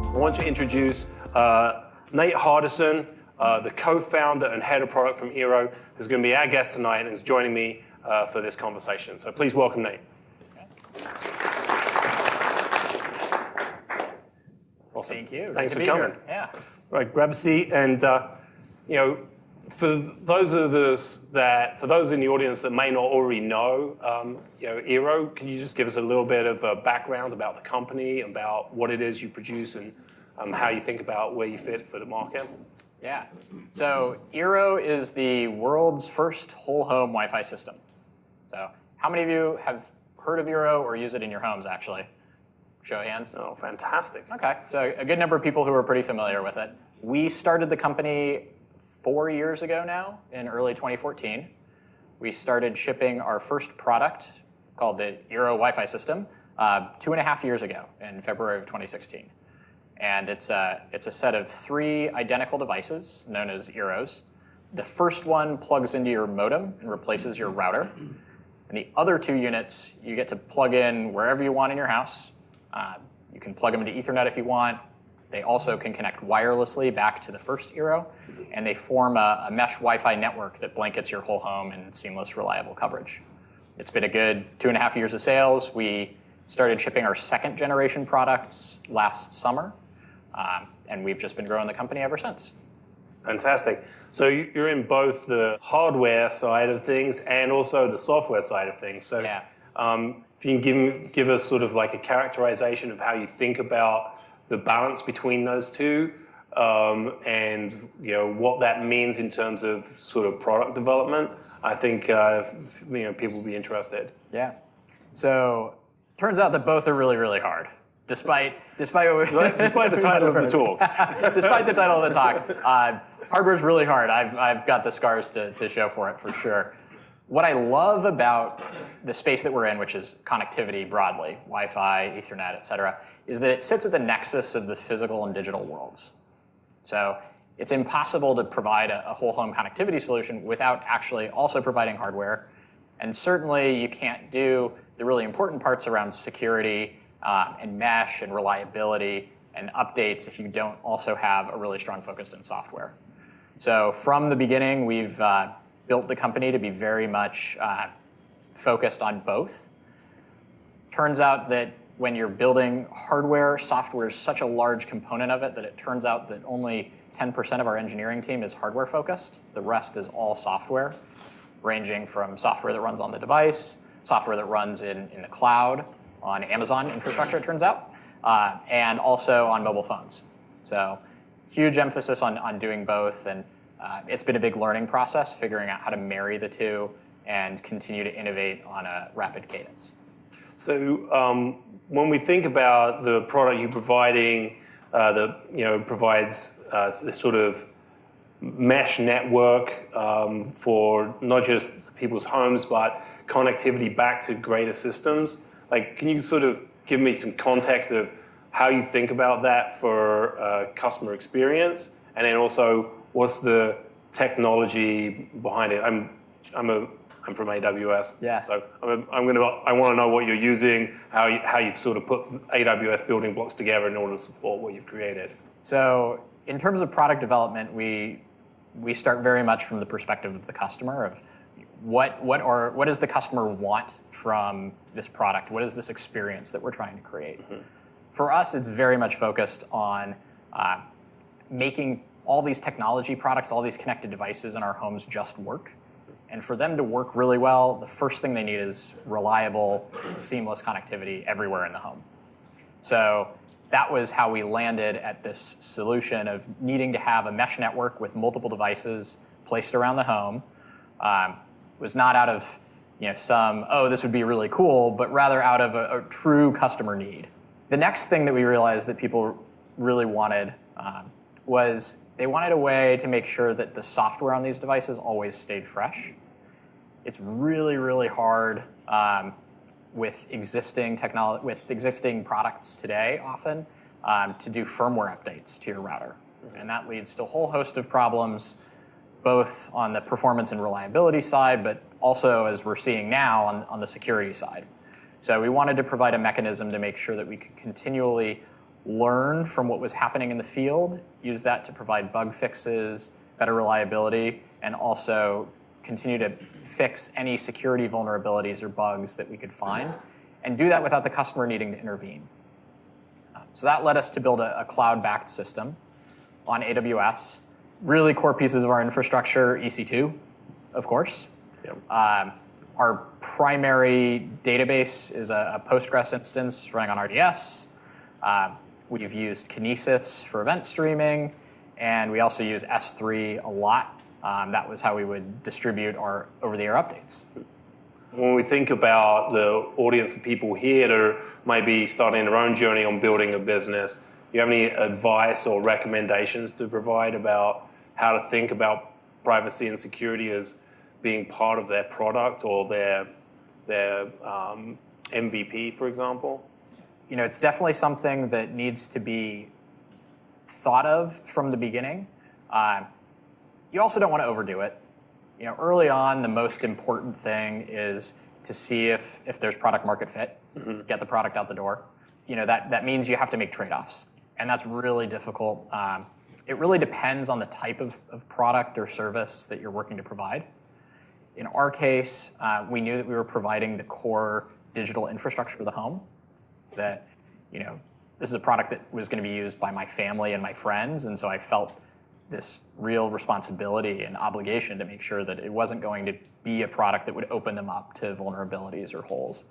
I want to introduce Nate Hardison, the co-founder and head of product from eero, who's going to be our guest tonight and is joining me for this conversation. So please welcome Nate. Awesome. Thank you. Thanks for Great to be coming. here. Yeah. Right, grab a seat, and for those in the audience that may not already know, eero, can you just give us a little bit of a background about the company, about what it is you produce, and how you think about where you fit for the market? Yeah. So eero is the world's first whole home Wi-Fi system. So how many of you have heard of eero or use it in your homes, actually? Show of hands. Oh, fantastic. Okay. So a good number of people who are pretty familiar with it. We started the company 4 years ago now, in early 2014. We started shipping our first product called the eero Wi-Fi system 2.5 years ago in February of 2016. And it's a set of 3 identical devices known as eeros. The first one plugs into your modem and replaces your router. And the other 2 units you get to plug in wherever you want in your house. You can plug them into Ethernet if you want. They also can connect wirelessly back to the first eero, and they form a mesh Wi-Fi network that blankets your whole home in seamless, reliable coverage. It's been a good 2.5 years of sales. We started shipping our 2nd generation products last summer, and we've just been growing the company ever since. Fantastic. So you're in both the hardware side of things and also the software side of things. So yeah. If you can give us sort of like a characterization of how you think about the balance between those two, and what that means in terms of sort of product development, I think people will be interested. Yeah. So turns out that both are really, really hard, despite the title of the talk. Despite the title of the talk, hardware's really hard. I've got the scars to show for it for sure. What I love about the space that we're in, which is connectivity broadly, Wi-Fi, Ethernet, et cetera, is that it sits at the nexus of the physical and digital worlds. So it's impossible to provide a whole home connectivity solution without actually also providing hardware. And certainly you can't do the really important parts around security and mesh and reliability and updates if you don't also have a really strong focus in software. So from the beginning, we've built the company to be very much focused on both. Turns out that when you're building hardware, software is such a large component of it that it turns out that only 10% of our engineering team is hardware focused. The rest is all software, ranging from software that runs on the device, software that runs in the cloud, on Amazon infrastructure, it turns out, and also on mobile phones. So huge emphasis on doing both, and it's been a big learning process, figuring out how to marry the two and continue to innovate on a rapid cadence. So when we think about the product you're providing that provides this sort of mesh network for not just people's homes, but connectivity back to greater systems, can you sort of give me some context of how you think about that for customer experience, and then also what's the technology behind it? I'm from AWS, yeah. So I want to know what you're using, how you've sort of put AWS building blocks together in order to support what you've created. So in terms of product development, we start very much from the perspective of the customer of what does the customer want from this product? What is this experience that we're trying to create? Mm-hmm. For us, it's very much focused on making all these technology products, all these connected devices in our homes just work. And for them to work really well, the first thing they need is reliable, seamless connectivity everywhere in the home. So that was how we landed at this solution of needing to have a mesh network with multiple devices placed around the home. It was not out of this would be really cool, but rather out of a true customer need. The next thing that we realized that people really wanted was they wanted a way to make sure that the software on these devices always stayed fresh. It's really, really hard with existing products today often to do firmware updates to your router. And that leads to a whole host of problems, both on the performance and reliability side, but also, as we're seeing now, on the security side. So we wanted to provide a mechanism to make sure that we could continually learn from what was happening in the field, use that to provide bug fixes, better reliability, and also continue to fix any security vulnerabilities or bugs that we could find, and do that without the customer needing to intervene. So that led us to build a cloud-backed system on AWS. Really core pieces of our infrastructure, EC2, of course. Yep. Our primary database is a Postgres instance running on RDS. We've used Kinesis for event streaming, and we also use S3 a lot. That was how we would distribute our over-the-air updates. When we think about the audience of people here that might be starting their own journey on building a business, do you have any advice or recommendations to provide about how to think about privacy and security as being part of their product or their MVP, for example? You know, it's definitely something that needs to be thought of from the beginning. You also don't want to overdo it. You know, early on, the most important thing is to see if there's product market fit, get the product out the door. You know, that means you have to make trade-offs, and that's really difficult. It really depends on the type of product or service that you're working to provide. In our case, we knew that we were providing the core digital infrastructure for the home, that, you know, this is a product that was going to be used by my family and my friends, and so I felt this real responsibility and obligation to make sure that it wasn't going to be a product that would open them up to vulnerabilities or holes.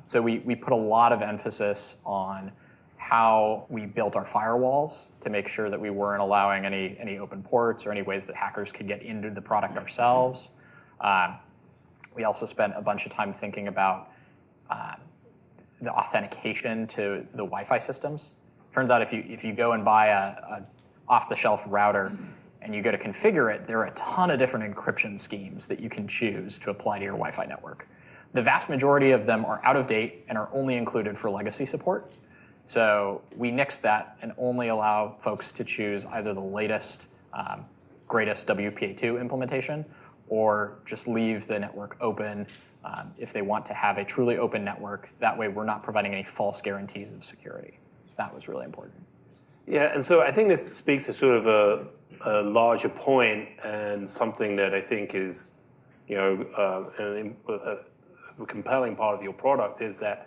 So we put a lot of emphasis on how we built our firewalls to make sure that we weren't allowing any open ports or any ways that hackers could get into the product ourselves. We also spent a bunch of time thinking about the authentication to the Wi-Fi systems. Turns out if you go and buy a off-the-shelf router and you go to configure it, there are a ton of different encryption schemes that you can choose to apply to your Wi-Fi network. The vast majority of them are out of date and are only included for legacy support. So we nixed that and only allow folks to choose either the latest, greatest WPA2 implementation, or just leave the network open if they want to have a truly open network. That way we're not providing any false guarantees of security. That was really important. Yeah, and so I think this speaks to sort of a larger point, and something that I think is, you know, a compelling part of your product is that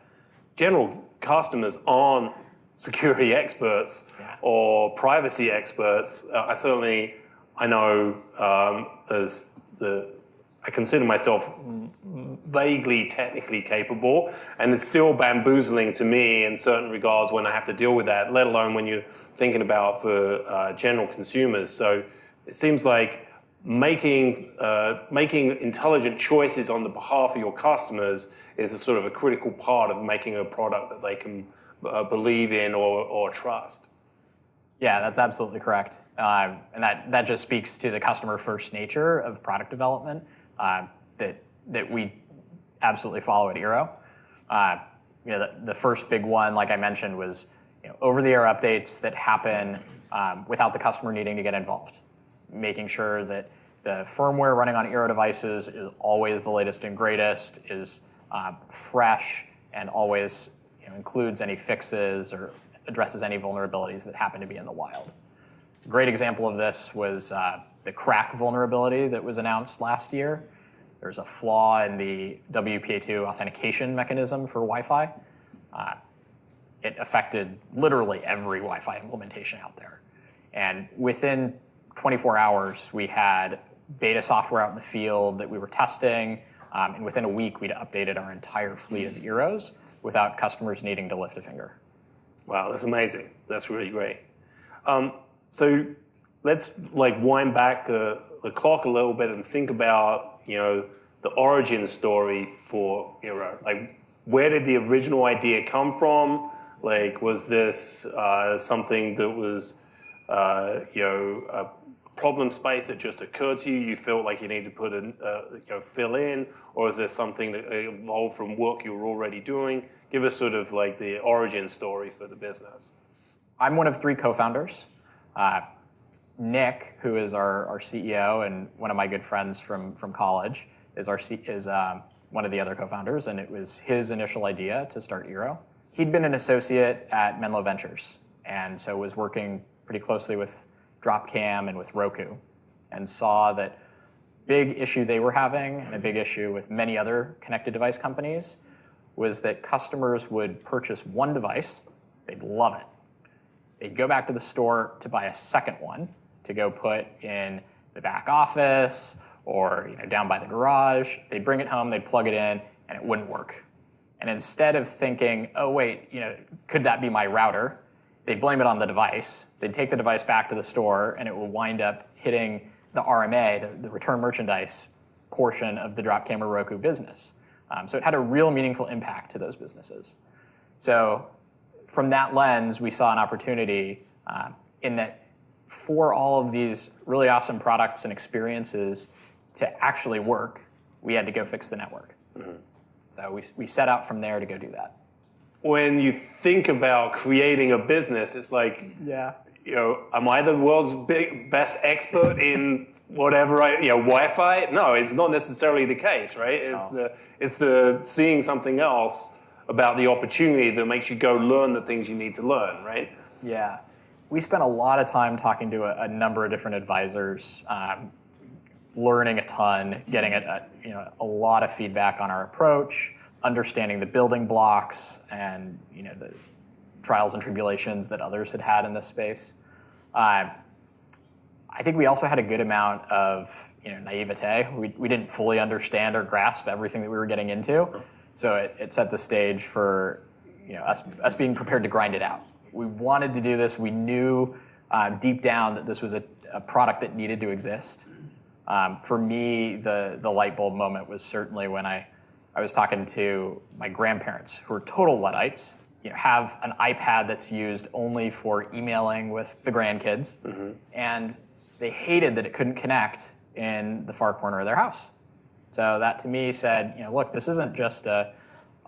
general customers aren't security experts or privacy experts. I know I consider myself vaguely technically capable, and it's still bamboozling to me in certain regards when I have to deal with that, let alone when you're thinking about for general consumers. So it seems like making intelligent choices on the behalf of your customers is a sort of a critical part of making a product that they can believe in or trust. Yeah, that's absolutely correct. And that just speaks to the customer-first nature of product development that we absolutely follow at eero. You know, the first big one, like I mentioned, was, you know, over-the-air updates that happen without the customer needing to get involved. Making sure that the firmware running on eero devices is always the latest and greatest, is fresh, and always, you know, includes any fixes or addresses any vulnerabilities that happen to be in the wild. A great example of this was the crack vulnerability that was announced last year. There's a flaw in the WPA2 authentication mechanism for Wi-Fi. It affected literally every Wi-Fi implementation out there. And within 24 hours, we had beta software out in the field that we were testing, and within a week, we'd updated our entire fleet of eeros without customers needing to lift a finger. Wow, that's amazing. That's really great. So let's wind back the clock a little bit and think about, you know, the origin story for eero. Like, where did the original idea come from? Like, was this something that was, you know, a problem space that just occurred to you? You felt like you needed to put in, you know, fill in, or is there something that evolved from work you were already doing? Give us sort of like the origin story for the business. I'm one of 3 co-founders. Nick, who is our CEO and one of my good friends from college, is one of the other co-founders, and it was his initial idea to start eero. He'd been an associate at Menlo Ventures, and so was working pretty closely with Dropcam and with Roku, and saw that big issue they were having, and a big issue with many other connected device companies, was that customers would purchase one device, they'd love it. They'd go back to the store to buy a second one to go put in the back office or down by the garage. They'd bring it home, they'd plug it in, and it wouldn't work. And instead of thinking, oh wait, could that be my router? They'd blame it on the device. They'd take the device back to the store, and it would wind up hitting the RMA, the return merchandise portion of the Dropcam or Roku business. So it had a real meaningful impact to those businesses. So from that lens, we saw an opportunity in that for all of these really awesome products and experiences to actually work, we had to go fix the network. Mm-hmm. So we set out from there to go do that. When you think about creating a business, it's like, am I the world's best expert in whatever, Wi-Fi? No, it's not necessarily the case, right? It's the seeing something else about the opportunity that makes you go learn the things you need to learn, right? Yeah. We spent a lot of time talking to a number of different advisors, learning a ton, getting a lot of feedback on our approach, understanding the building blocks and the trials and tribulations that others had had in this space. I think we also had a good amount of naivete. We didn't fully understand or grasp everything that we were getting into, so it set the stage for us being prepared to grind it out. We wanted to do this. We knew deep down that this was a product that needed to exist. For me, the light bulb moment was certainly when I was talking to my grandparents, who are total Luddites, have an iPad that's used only for emailing with the grandkids, mm-hmm. and they hated that it couldn't connect in the far corner of their house. So that to me said, look, this isn't just a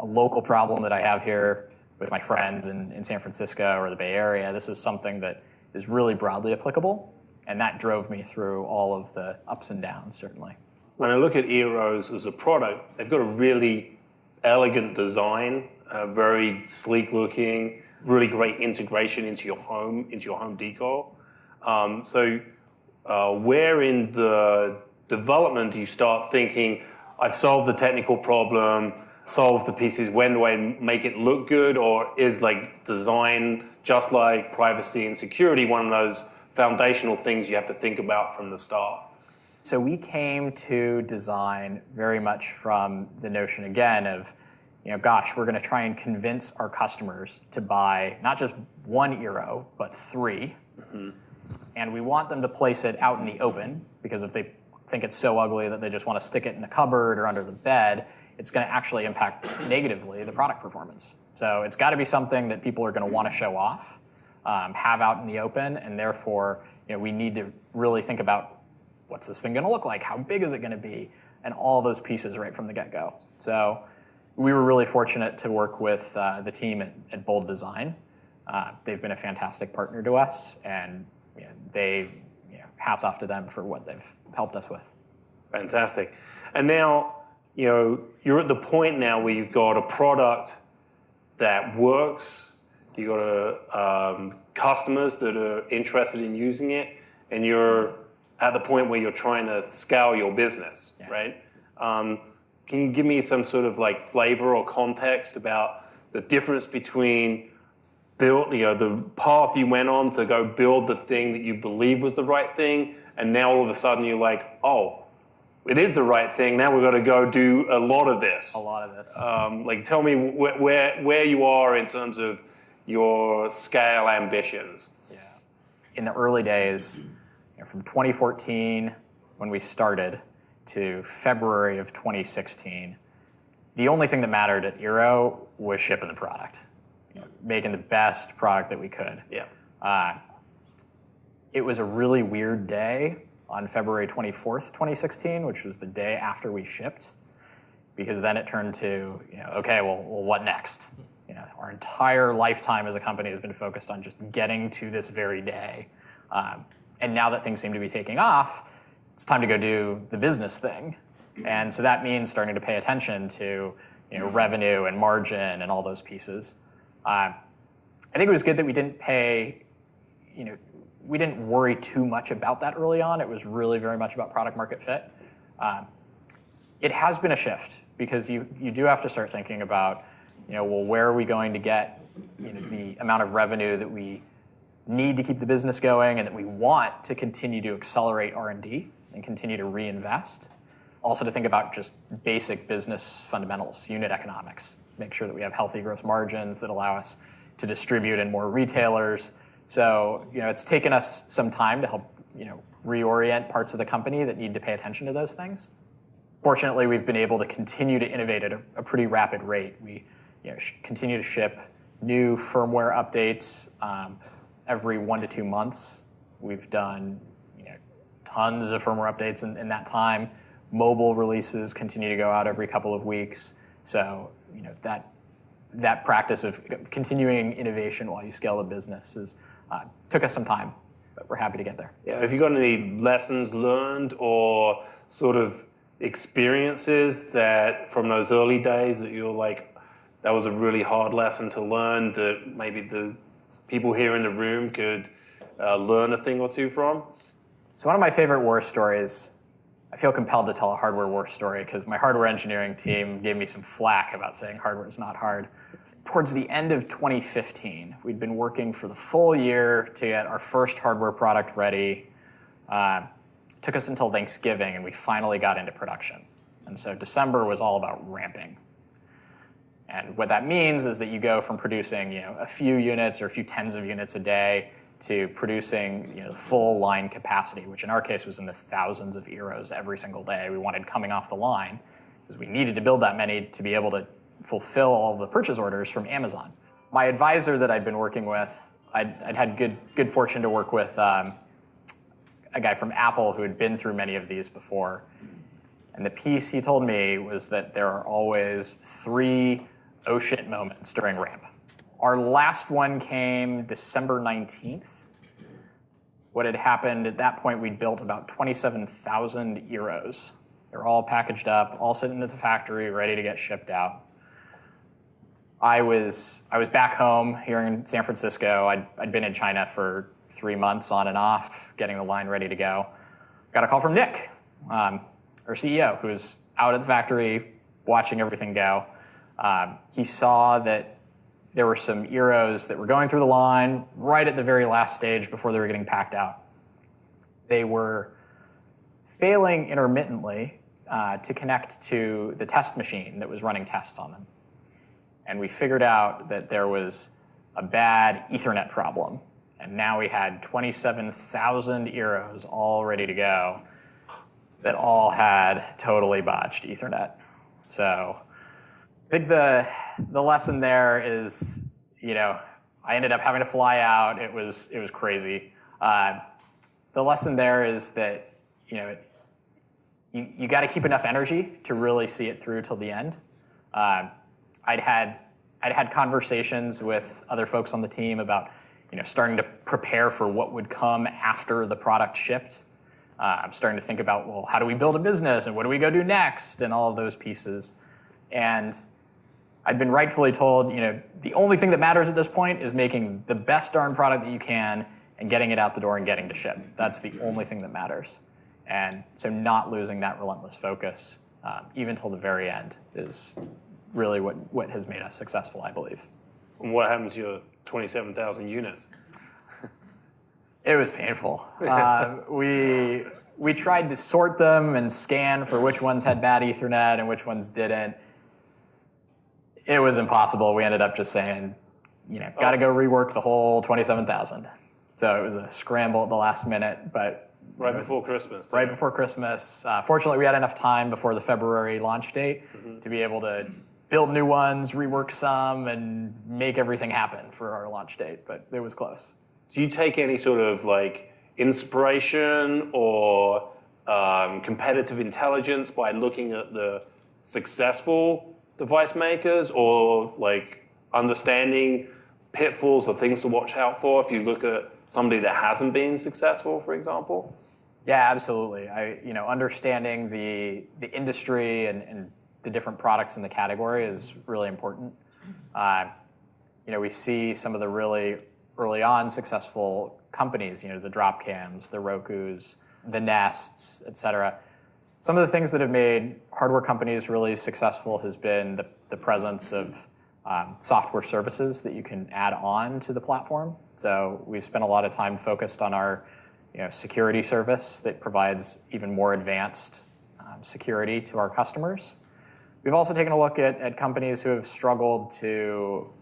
local problem that I have here with my friends in San Francisco or the Bay Area. This is something that is really broadly applicable, and that drove me through all of the ups and downs, certainly. When I look at eero's as a product, they've got a really elegant design, very sleek looking, really great integration into your home decor. So where in the development do you start thinking, I've solved the technical problem, solved the pieces, when do I make it look good? Or is design, just like privacy and security, one of those foundational things you have to think about from the start? So we came to design very much from the notion, again, of, gosh, we're going to try and convince our customers to buy not just one eero, but 3. Mm-hmm. And we want them to place it out in the open, because if they think it's so ugly that they just want to stick it in a cupboard or under the bed, it's going to actually impact negatively the product performance. So it's got to be something that people are going to want to show off, have out in the open, and therefore we need to really think about, what's this thing going to look like? How big is it going to be? And all those pieces right from the get-go. So we were really fortunate to work with the team at Bold Design. They've been a fantastic partner to us, and hats off to them for what they've helped us with. Fantastic. And now, you're at the point now where you've got a product that works, you've got customers that are interested in using it, and you're at the point where you're trying to scale your business, right? Can you give me some sort of flavor or context about the difference between the path you went on to go build the thing that you believe was the right thing, and now all of a sudden you're like, oh, it is the right thing. Now we've got to go do a lot of this. Tell me where you are in terms of your scale ambitions. Yeah. In the early days, from 2014, when we started, to February of 2016, the only thing that mattered at eero was shipping the product, making the best product that we could. Yeah. It was a really weird day on February 24th, 2016, which was the day after we shipped, because then it turned to, okay, well, what next? Our entire lifetime as a company has been focused on just getting to this very day. And now that things seem to be taking off, it's time to go do the business thing. And so that means starting to pay attention to revenue and margin and all those pieces. I think it was good that we didn't we didn't worry too much about that early on. It was really very much about product market fit. It has been a shift because you do have to start thinking about, well, where are we going to get the amount of revenue that we need to keep the business going and that we want to continue to accelerate R&D and continue to reinvest. Also to think about just basic business fundamentals, unit economics, make sure that we have healthy gross margins that allow us to distribute in more retailers. So it's taken us some time to help reorient parts of the company that need to pay attention to those things. Fortunately, we've been able to continue to innovate at a pretty rapid rate. We continue to ship new firmware updates every 1 to 2 months. We've done tons of firmware updates in that time. Mobile releases continue to go out every couple of weeks. So that practice of continuing innovation while you scale the business took us some time, but we're happy to get there. Yeah. Have you got any lessons learned or sort of experiences that from those early days that you're like, that was a really hard lesson to learn that maybe the people here in the room could learn a thing or two from? So one of my favorite war stories, I feel compelled to tell a hardware war story because my hardware engineering team gave me some flack about saying hardware is not hard. Towards the end of 2015, we'd been working for the full year to get our first hardware product ready. Took us until Thanksgiving, and we finally got into production. And so December was all about ramping. And what that means is that you go from producing a few units or a few tens of units a day to producing full line capacity, which in our case was in the thousands of eeros every single day we wanted coming off the line, because we needed to build that many to be able to fulfill all the purchase orders from Amazon. My advisor that I'd been working with, I'd had good fortune to work with a guy from Apple who had been through many of these before. And the piece he told me was that there are always 3 oh shit moments during ramp. Our last one came December 19th. What had happened at that point, we'd built about 27,000 eeros. They're all packaged up, all sitting at the factory, ready to get shipped out. I was back home here in San Francisco. I'd been in China for 3 months on and off, getting the line ready to go. Got a call from Nick, our CEO, who was out at the factory watching everything go. He saw that there were some eeros that were going through the line right at the very last stage before they were getting packed out. They were failing intermittently to connect to the test machine that was running tests on them. And we figured out that there was a bad Ethernet problem. And now we had 27,000 eeros all ready to go that all had totally botched Ethernet. So I think the lesson there is, I ended up having to fly out. It was crazy. The lesson there is that, you got to keep enough energy to really see it through till the end. I'd had conversations with other folks on the team about, starting to prepare for what would come after the product shipped. I'm starting to think about, well, how do we build a business and what do we go do next and all of those pieces. And I'd been rightfully told, the only thing that matters at this point is making the best darn product that you can and getting it out the door and getting to ship. That's the only thing that matters. And so not losing that relentless focus, even till the very end, is really what has made us successful, I believe. And what happened to your 27,000 units? It was painful. We tried to sort them and scan for which ones had bad Ethernet and which ones didn't. It was impossible. We ended up just saying, got to go rework the whole 27,000. So it was a scramble at the last minute, but right before Christmas. Right before Christmas. Fortunately, we had enough time before the February launch date to be able to build new ones, rework some, and make everything happen for our launch date. But it was close. Do you take any sort of inspiration or competitive intelligence by looking at the successful device makers, or understanding pitfalls or things to watch out for if you look at somebody that hasn't been successful, for example? Yeah, absolutely. Understanding the industry and the different products in the category is really important. We see some of the really early on successful companies, the Dropcams, the Rokus, the Nests, et cetera. Some of the things that have made hardware companies really successful has been the presence of software services that you can add on to the platform. So we've spent a lot of time focused on our security service that provides even more advanced security to our customers. We've also taken a look at companies who have struggled to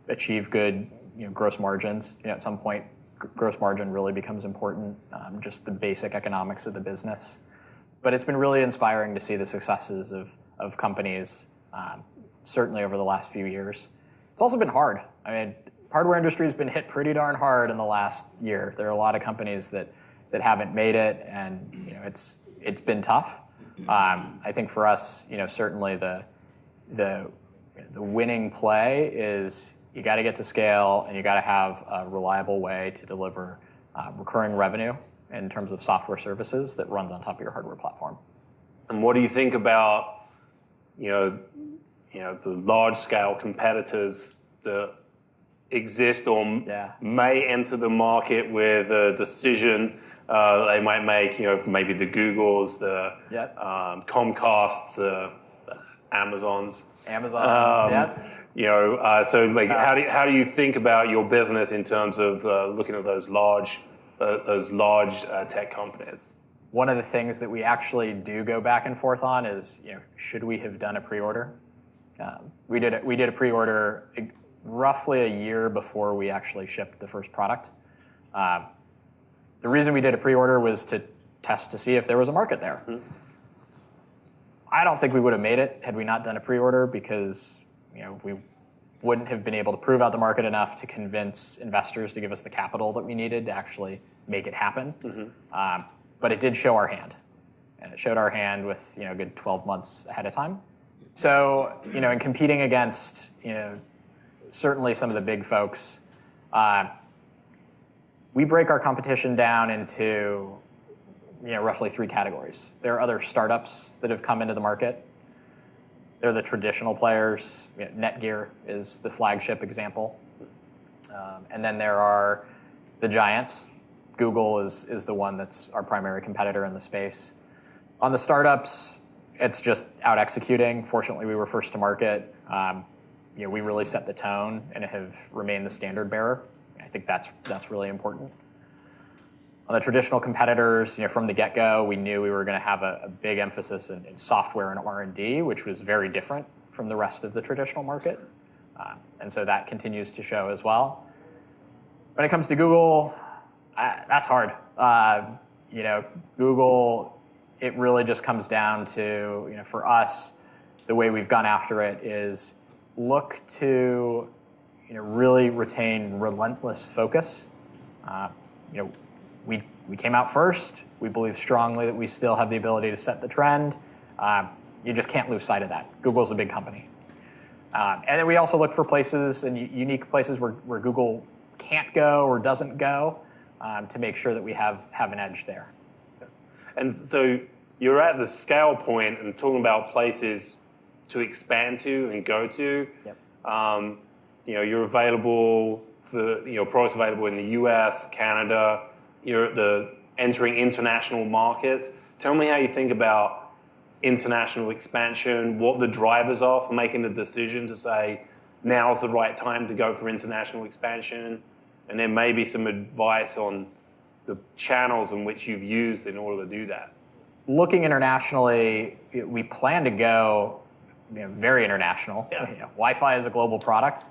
achieve good gross margins. At some point, gross margin really becomes important, just the basic economics of the business. But it's been really inspiring to see the successes of companies, certainly over the last few years. It's also been hard. Hardware industry has been hit pretty darn hard in the last year. There are a lot of companies that haven't made it, and it's been tough. I think for us, certainly the winning play is you got to get to scale, and you got to have a reliable way to deliver recurring revenue in terms of software services that runs on top of your hardware platform. And what do you think about the large-scale competitors that exist or may enter the market with a decision they might make? Maybe the Googles, the Comcasts, the Amazons. So how do you think about your business in terms of looking at those large tech companies? One of the things that we actually do go back and forth on is, should we have done a pre-order? We did a pre-order roughly a year before we actually shipped the first product. The reason we did a pre-order was to test to see if there was a market there. Mm-hmm. I don't think we would have made it had we not done a pre-order, because we wouldn't have been able to prove out the market enough to convince investors to give us the capital that we needed to actually make it happen. Mm-hmm. But it did show our hand, and it showed our hand with a good 12 months ahead of time. So in competing against certainly some of the big folks, we break our competition down into roughly 3 categories. There are other startups that have come into the market. There are the traditional players. Netgear is the flagship example. And then there are the giants. Google is the one that's our primary competitor in the space. On the startups, it's just out executing. Fortunately, we were first to market. We really set the tone and have remained the standard bearer. I think that's really important. On the traditional competitors, from the get-go, we knew we were going to have a big emphasis in software and R&D, which was very different from the rest of the traditional market. And so that continues to show as well. When it comes to Google, that's hard. Google, it really just comes down to, for us, the way we've gone after it is look to really retain relentless focus. We came out first. We believe strongly that we still have the ability to set the trend. You just can't lose sight of that. Google's a big company. And then we also look for places and unique places where Google can't go or doesn't go to make sure that we have an edge there. And so you're at the scale point and talking about places to expand to and go to. Yep. You're available for products available in the US, Canada. You're entering international markets. Tell me how you think about international expansion, what the drivers are for making the decision to say, now's the right time to go for international expansion, and then maybe some advice on the channels in which you've used in order to do that. Looking internationally, we plan to go very international. Yeah. Wi-Fi is a global product.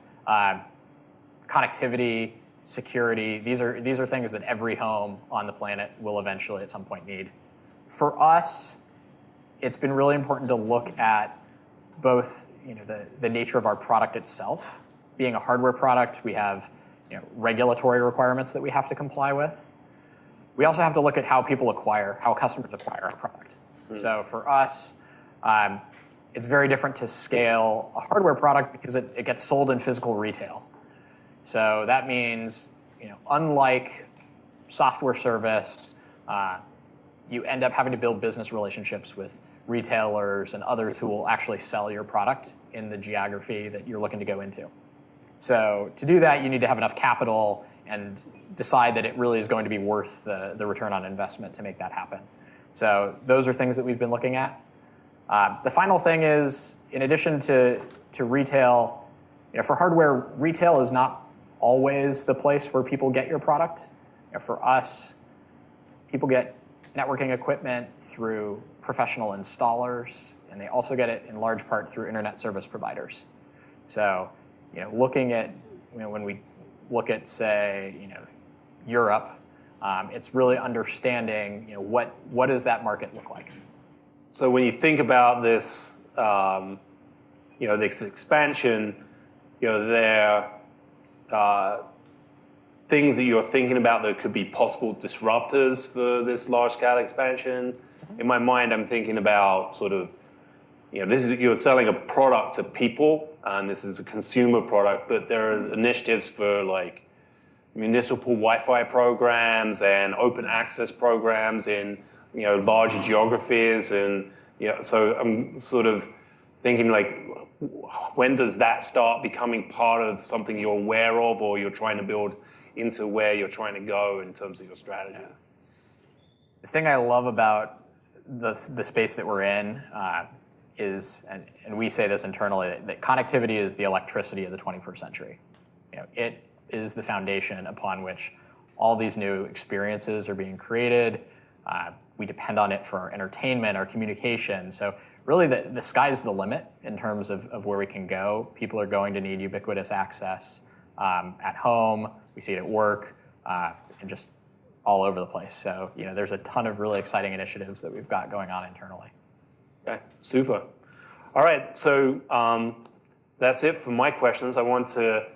Connectivity, security, these are things that every home on the planet will eventually at some point need. For us, it's been really important to look at both the nature of our product itself. Being a hardware product, we have regulatory requirements that we have to comply with. We also have to look at how customers acquire our product. Mm. So for us, it's very different to scale a hardware product because it gets sold in physical retail. So that means, unlike software service you end up having to build business relationships with retailers and others who will actually sell your product in the geography that you're looking to go into. So to do that, you need to have enough capital and decide that it really is going to be worth the return on investment to make that happen. So those are things that we've been looking at. The final thing is, in addition to retail, for hardware, retail is not always the place where people get your product. For us, people get networking equipment through professional installers, and they also get it in large part through internet service providers. So, looking at, when we look at, say, Europe, it's really understanding, what does that market look like? So when you think about this, this expansion, there are things that you're thinking about that could be possible disruptors for this large-scale expansion. In my mind, I'm thinking about sort of, you're selling a product to people, and this is a consumer product, but there are initiatives for like municipal Wi-Fi programs and open access programs in larger geographies, and so I'm sort of thinking like, when does that start becoming part of something you're aware of, or you're trying to build into where you're trying to go in terms of your strategy? The thing I love about the space that we're in is, and we say this internally, that connectivity is the electricity of the 21st century. It is the foundation upon which all these new experiences are being created. We depend on it for our entertainment, our communication. So really the sky's the limit in terms of where we can go. People are going to need ubiquitous access at home. We see it at work, and just all over the place. So there's a ton of really exciting initiatives that we've got going on internally. Okay, super. All right, so that's it for my questions. I want to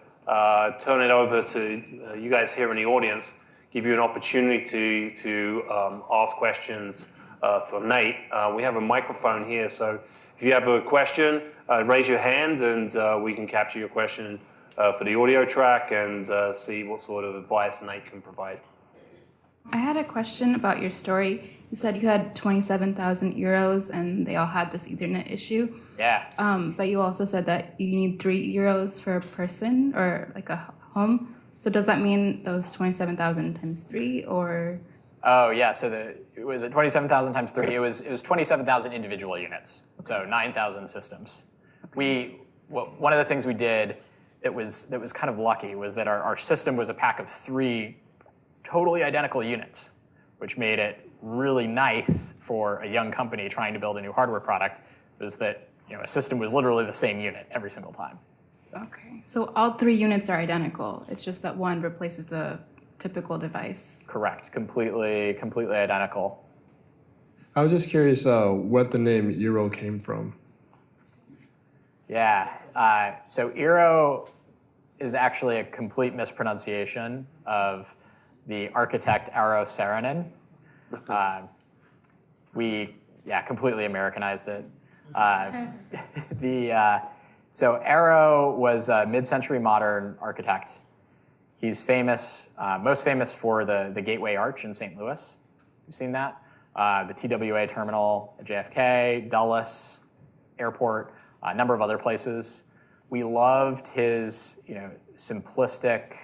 turn it over to you guys here in the audience, give you an opportunity to ask questions for Nate. We have a microphone here, so if you have a question, raise your hand, and we can capture your question for the audio track and see what sort of advice Nate can provide. I had a question about your story. You said you had 27,000 euros and they all had this Ethernet issue. Yeah. But you also said that you need 3 euros for a person or like a home. So does that mean those 27,000 times 3 or? Oh yeah, so it was 27,000 times 3. It was 27,000 individual units. So 9,000 systems. Okay. One of the things we did that was kind of lucky was that our system was a pack of 3 totally identical units, which made it really nice for a young company trying to build a new hardware product, was that a system was literally the same unit every single time. Okay, so all 3 units are identical. It's just that one replaces the typical device. Correct, completely identical. I was just curious what the name eero came from. Yeah, so eero is actually a complete mispronunciation of the architect Eero Saarinen. We completely Americanized it. So Eero was a mid-century modern architect. He's famous, most famous for the Gateway Arch in St. Louis. You've seen that? The TWA terminal at JFK, Dulles Airport, a number of other places. We loved his simplistic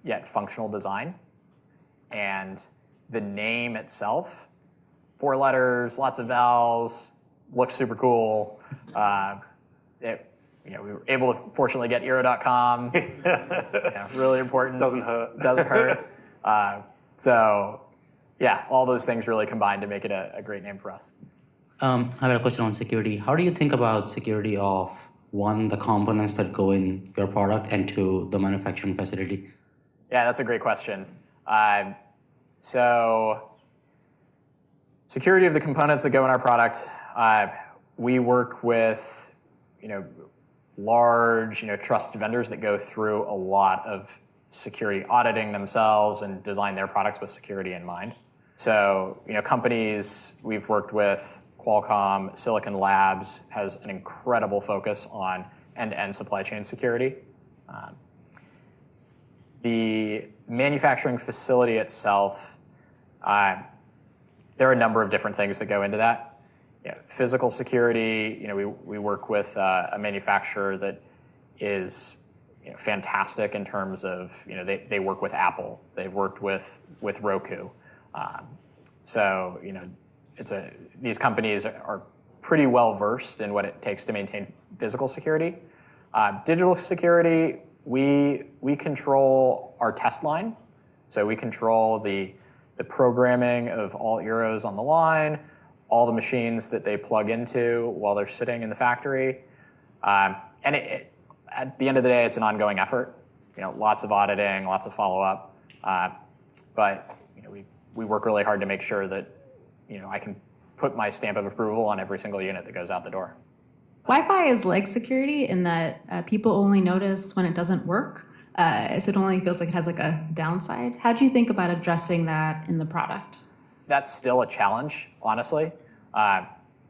yet functional design. And the name itself, 4 letters, lots of vowels, looks super cool. We were able to fortunately get eero.com. Really important. Doesn't hurt. Doesn't hurt. So, all those things really combined to make it a great name for us. I have a question on security. How do you think about security of, 1, the components that go in your product, and 2, the manufacturing facility? Yeah, that's a great question. So security of the components that go in our product, we work with, large, trusted vendors that go through a lot of security auditing themselves and design their products with security in mind. So, companies we've worked with, Qualcomm, Silicon Labs has an incredible focus on end-to-end supply chain security. The manufacturing facility itself, there are a number of different things that go into that. Physical security, we work with a manufacturer that is fantastic in terms of, they work with Apple, they've worked with Roku. So these companies are pretty well versed in what it takes to maintain physical security. Digital security, we control our test line. So we control the programming of all eeros on the line, all the machines that they plug into while they're sitting in the factory. And at the end of the day, it's an ongoing effort. Lots of auditing, lots of follow-up. But we work really hard to make sure that I can put my stamp of approval on every single unit that goes out the door. Wi-Fi is like security in that people only notice when it doesn't work. So it only feels like it has like a downside. How do you think about addressing that in the product? That's still a challenge, honestly.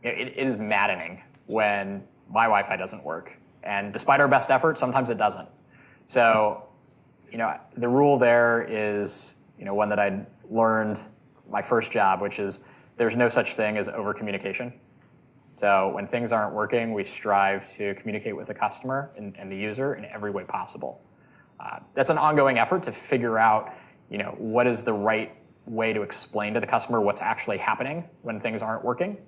It is maddening when my Wi-Fi doesn't work. And despite our best efforts, sometimes it doesn't. So, the rule there is, one that I learned my first job, which is there's no such thing as over-communication. So when things aren't working, we strive to communicate with the customer and the user in every way possible. That's an ongoing effort to figure out, what is the right way to explain to the customer what's actually happening when things aren't working.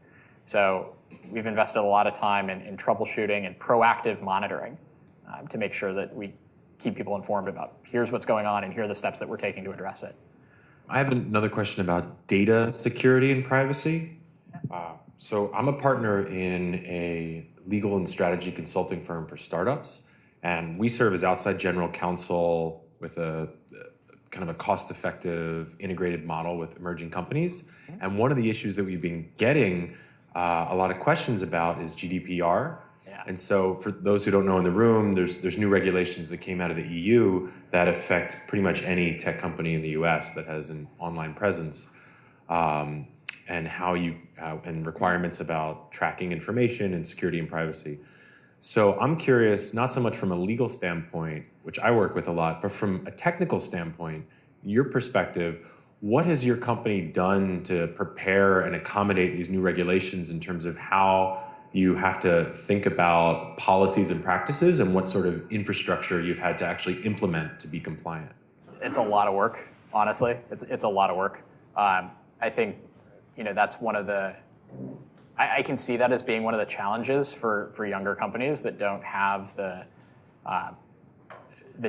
So we've invested a lot of time in troubleshooting and proactive monitoring to make sure that we keep people informed about here's what's going on and here are the steps that we're taking to address it. I have another question about data security and privacy. So I'm a partner in a legal and strategy consulting firm for startups, and we serve as outside general counsel with a kind of a cost-effective integrated model with emerging companies. And one of the issues that we've been getting a lot of questions about is GDPR. Yeah. And so for those who don't know in the room, there's new regulations that came out of the EU that affect pretty much any tech company in the US that has an online presence, and and requirements about tracking information and security and privacy. So I'm curious, not so much from a legal standpoint, which I work with a lot, but from a technical standpoint, your perspective, what has your company done to prepare and accommodate these new regulations in terms of how you have to think about policies and practices and what sort of infrastructure you've had to actually implement to be compliant? It's a lot of work, honestly. It's a lot of work. I think, that's one of the, I can see that as being one of the challenges for younger companies that don't have the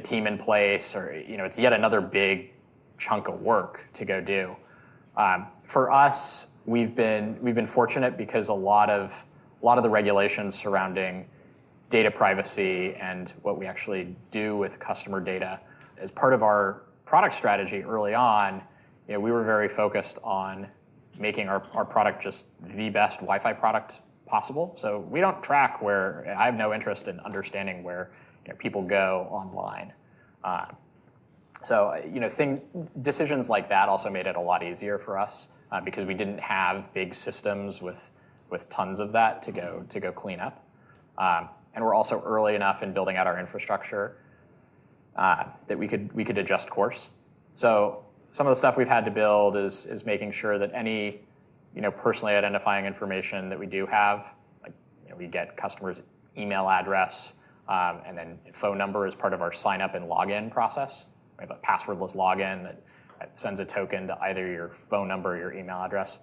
team in place, or, it's yet another big chunk of work to go do. For us, we've been fortunate because a lot of the regulations surrounding data privacy and what we actually do with customer data, as part of our product strategy early on, we were very focused on making our product just the best Wi-Fi product possible. So we don't track where, I have no interest in understanding where people go online. So decisions like that also made it a lot easier for us because we didn't have big systems with tons of that to go clean up. And we're also early enough in building out our infrastructure that we could adjust course. So some of the stuff we've had to build is making sure that any personally identifying information that we do have, like we get customers' email address and then phone number as part of our sign up and login process. We have a passwordless login that sends a token to either your phone number or your email address.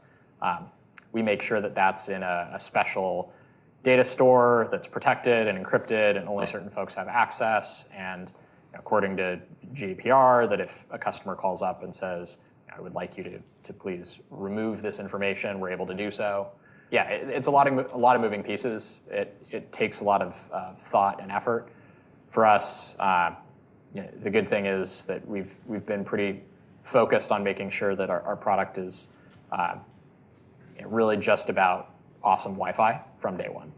We make sure that that's in a special data store that's protected and encrypted, and only certain folks have access. And according to Gdpr, that if a customer calls up and says, I would like you to please remove this information, we're able to do so. Yeah, it's a lot of moving pieces. It takes a lot of thought and effort. For us, the good thing is that we've been pretty focused on making sure that our product is really just about awesome Wi-Fi from day one.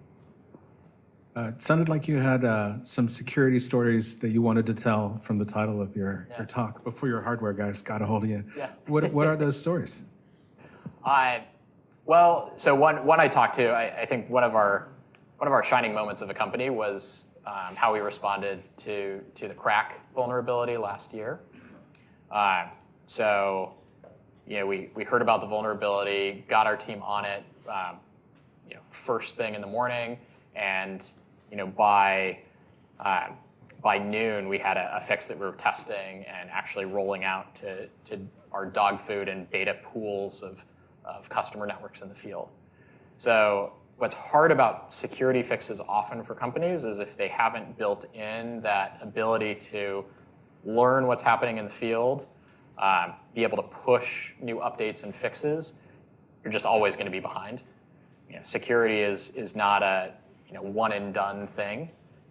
It sounded like you had some security stories that you wanted to tell from the title of your talk before your hardware guys got a hold of you. Yeah. What are those stories? Well, so one I talked to, I think one of our shining moments of a company was how we responded to the crack vulnerability last year. So we heard about the vulnerability, got our team on it, first thing in the morning, and by noon we had a fix that we were testing and actually rolling out to our dog food and beta pools of customer networks in the field. So what's hard about security fixes often for companies is if they haven't built in that ability to learn what's happening in the field, be able to push new updates and fixes, you're just always going to be behind. Security is not a one and done thing.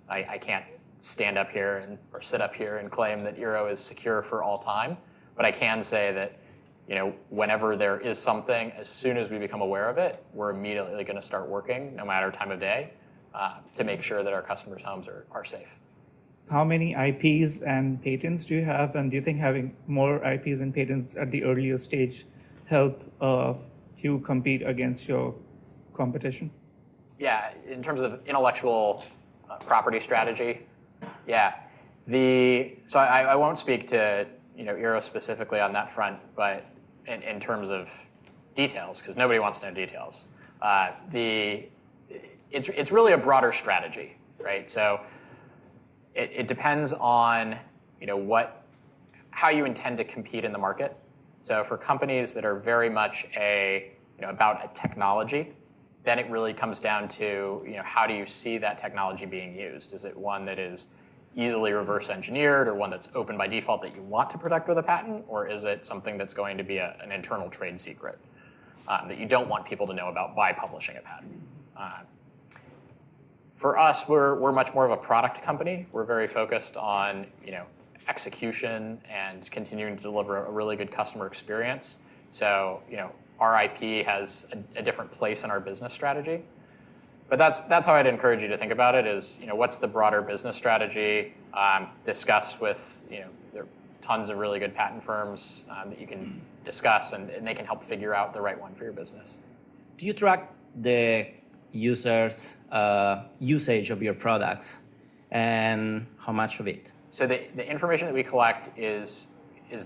I can't stand up here or sit up here and claim that eero is secure for all time, but I can say that whenever there is something, as soon as we become aware of it, we're immediately going to start working, no matter time of day, to make sure that our customers' homes are safe. How many IPs and patents do you have? And do you think having more IPs and patents at the earlier stage help you compete against your competition? Yeah, in terms of intellectual property strategy, yeah. So I won't speak to eero specifically on that front, but in terms of details, because nobody wants to know details. It's really a broader strategy, right? So it depends on how you intend to compete in the market. So for companies that are very much about a technology, then it really comes down to how do you see that technology being used? Is it one that is easily reverse engineered, or one that's open by default that you want to protect with a patent, or is it something that's going to be an internal trade secret that you don't want people to know about by publishing a patent? For us, we're much more of a product company. We're very focused on execution and continuing to deliver a really good customer experience. So our IP has a different place in our business strategy. But that's how I'd encourage you to think about it is, what's the broader business strategy? Discuss with, there are tons of really good patent firms that you can discuss, and they can help figure out the right one for your business. Do you track the users' usage of your products, and how much of it? So the information that we collect is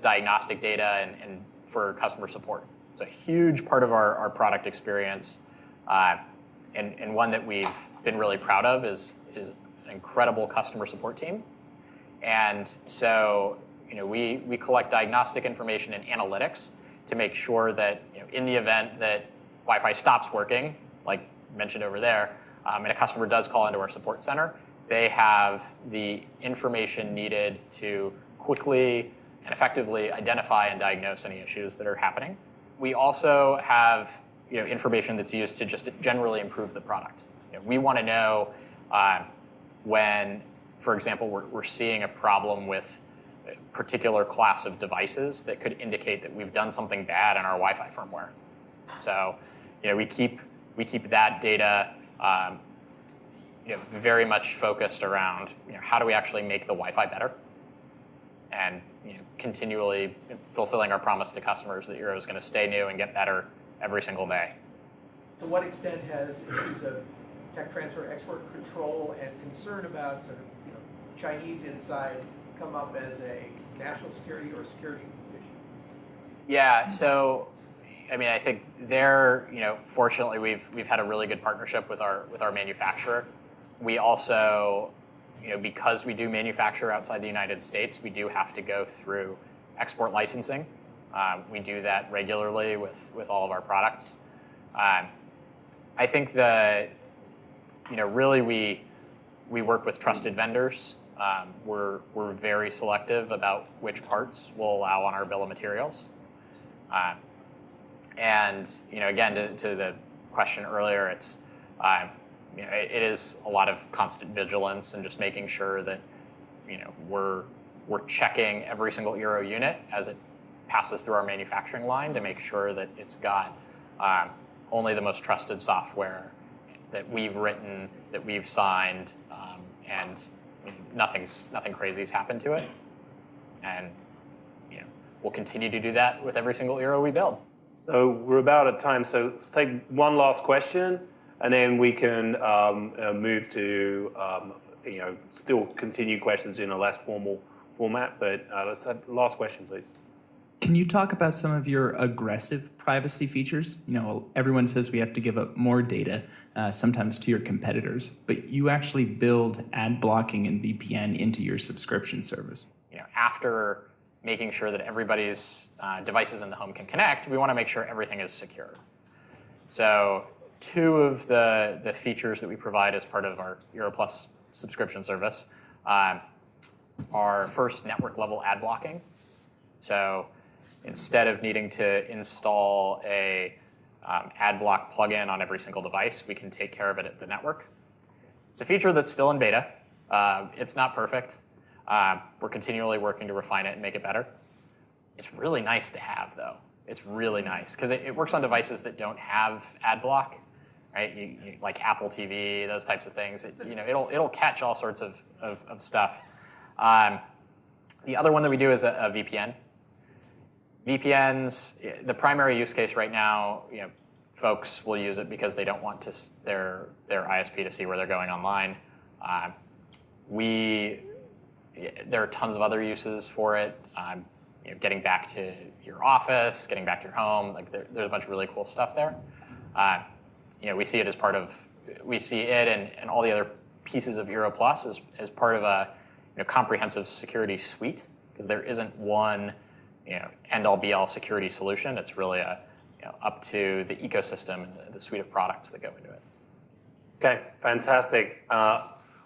diagnostic data and for customer support. It's a huge part of our product experience. And one that we've been really proud of is an incredible customer support team. And so we collect diagnostic information and analytics to make sure that in the event that Wi-Fi stops working, like mentioned over there, and a customer does call into our support center, they have the information needed to quickly and effectively identify and diagnose any issues that are happening. We also have information that's used to just generally improve the product. We want to know when, for example, we're seeing a problem with a particular class of devices that could indicate that we've done something bad in our Wi-Fi firmware. So we keep that data very much focused around how do we actually make the Wi-Fi better, and continually fulfilling our promise to customers that eero is going to stay new and get better every single day. To what extent has issues of tech transfer, export control, and concern about sort of Chinese inside come up as a national security or security issue? Yeah, so I think there, fortunately we've had a really good partnership with our manufacturer. We also, because we do manufacture outside the United States, we do have to go through export licensing. We do that regularly with all of our products. I think that really we work with trusted vendors. We're very selective about which parts we'll allow on our bill of materials. And again, to the question earlier, it's it is a lot of constant vigilance and just making sure that we're checking every single eero unit as it passes through our manufacturing line to make sure that it's got only the most trusted software that we've written, that we've signed, and nothing crazy's happened to it. And we'll continue to do that with every single eero we build. So we're about at time, so let's take one last question, and then we can move to still continue questions in a less formal format, but let's have the last question, please. Can you talk about some of your aggressive privacy features? You know, everyone says we have to give up more data, sometimes to your competitors, but you actually build ad blocking and VPN into your subscription service. You know, after making sure that everybody's devices in the home can connect, we want to make sure everything is secure. So 2 of the features that we provide as part of our eero Plus subscription service are first network level ad blocking. So instead of needing to install a ad block plugin on every single device, we can take care of it at the network. It's a feature that's still in beta. It's not perfect. We're continually working to refine it and make it better. It's really nice to have, though. It's really nice because it works on devices that don't have ad block, right? You, like Apple TV, those types of things. It'll catch all sorts of stuff. The other one that we do is a VPN. VPNs, the primary use case right now, folks will use it because they don't want their ISP to see where they're going online. There are tons of other uses for it. Getting back to your office, getting back to your home, like there's a bunch of really cool stuff there. We see it as part of, and all the other pieces of eero Plus as part of a comprehensive security suite, because there isn't one end-all be-all security solution. It's really up to the ecosystem and the suite of products that go into it. Okay, fantastic.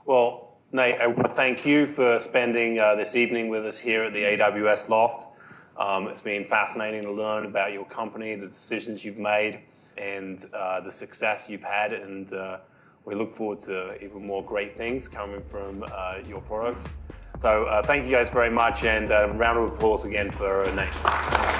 Well, Nate, I want to thank you for spending this evening with us here at the AWS Loft. It's been fascinating to learn about your company, the decisions you've made, and the success you've had. And we look forward to even more great things coming from your products. So thank you guys very much, and a round of applause again for Nate.